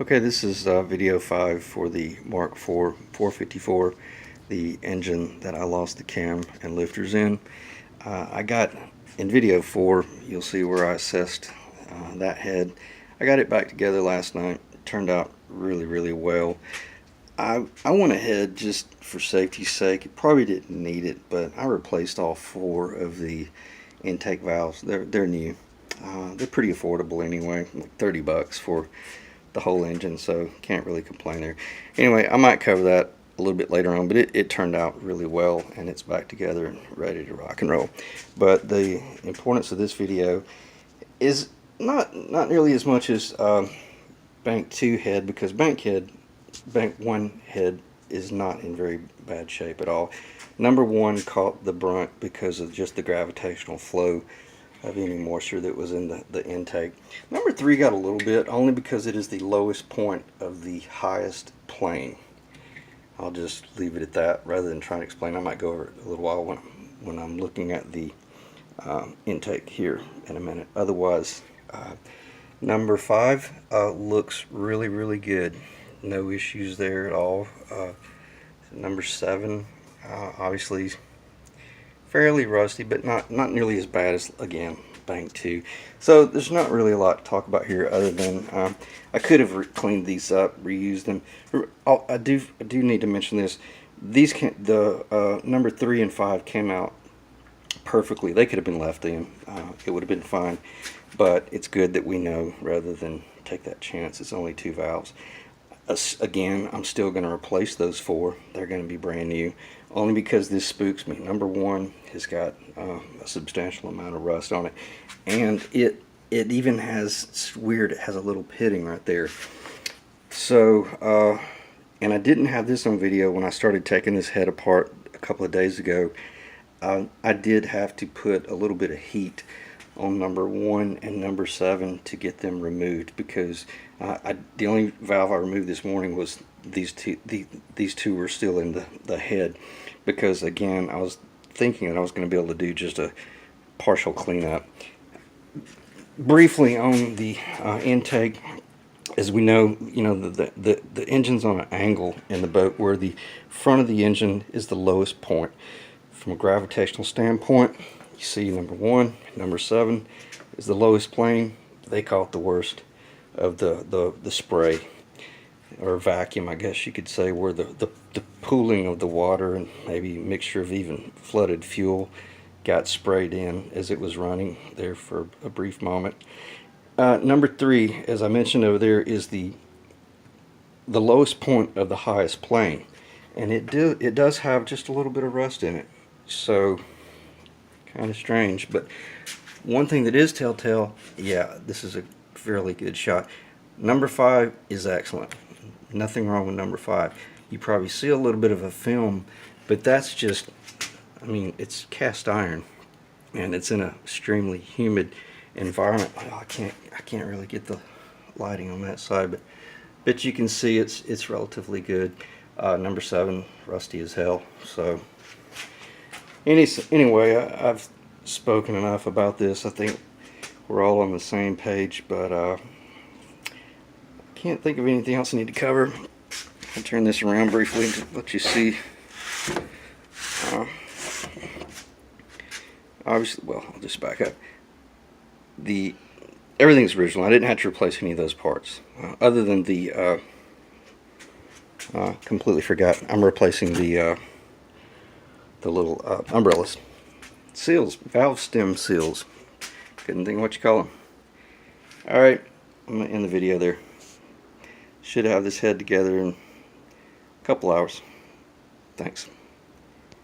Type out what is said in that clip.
Okay, this is video 5 for the Mark IV 454, the engine that I lost the cam and lifters in. I got, in video 4, you'll see where I assessed that head. I got it back together last night. It turned out really well. I went ahead just for safety's sake. It probably didn't need it, but I replaced all 4 of the intake valves. They're new. They're pretty affordable anyway, like 30 bucks for the whole engine, so can't really complain there. Anyway, I might cover that a little bit later on, but it turned out really well and it's back together and ready to rock and roll. But the importance of this video is not nearly as much as bank 2 head, because bank 1 head is not in very bad shape at all. Number 1 caught the brunt because of just the gravitational flow of any moisture that was in the intake. Number 3 got a little bit, only because it is the lowest point of the highest plane. I'll just leave it at that rather than trying to explain. I might go over it a little while when I'm looking at the intake here in a minute. Otherwise, number 5 looks really good. No issues there at all. Number 7 obviously fairly rusty, but not nearly as bad as, again, bank 2. So there's not really a lot to talk about here other than I could have cleaned these up, reused them. I do need to mention this. These number 3 and 5 came out perfectly. They could have been left in. It would have been fine, but it's good that we know rather than take that chance. It's only 2 valves. Again, I'm still going to replace those 4. They're going to be brand new, only because this spooks me. Number 1 has got a substantial amount of rust on it, and it even has, it's weird, it has a little pitting right there. So and I didn't have this on video when I started taking this head apart a couple of days ago. I did have to put a little bit of heat on number 1 and number 7 to get them removed, because the only valve I removed this morning was these two. These 2 were still in the head, because again I was thinking that I was going to be able to do just a partial cleanup. Briefly on the intake, as we know, the engine's on an angle in the boat where the front of the engine is the lowest point. From a gravitational standpoint, you see number 1, number 7 is the lowest plane. They call it the worst of the spray or vacuum, I guess you could say, where the pooling of the water and maybe mixture of even flooded fuel got sprayed in as it was running there for a brief moment. Number 3, as I mentioned over there, is the lowest point of the highest plane, and it does have just a little bit of rust in it, so kind of strange. But one thing that is telltale, yeah, this is a fairly good shot. Number 5 is excellent. Nothing wrong with number 5. You probably see a little bit of a film, but that's just, I mean, it's cast iron and it's in an extremely humid environment. Oh, I can't really get the lighting on that side, but you can see it's relatively good. Number 7, rusty as hell. So anyway, I've spoken enough about this. I think we're all on the same page, but I can't think of anything else I need to cover. I'll turn this around briefly to let you see. Obviously, well, I'll just back up. Everything's original. I didn't have to replace any of those parts, other than the completely forgot. I'm replacing the little umbrellas, seals, valve stem seals. Couldn't think of what you call them. All right, I'm gonna end the video there. Should have this head together in a couple hours. Thanks.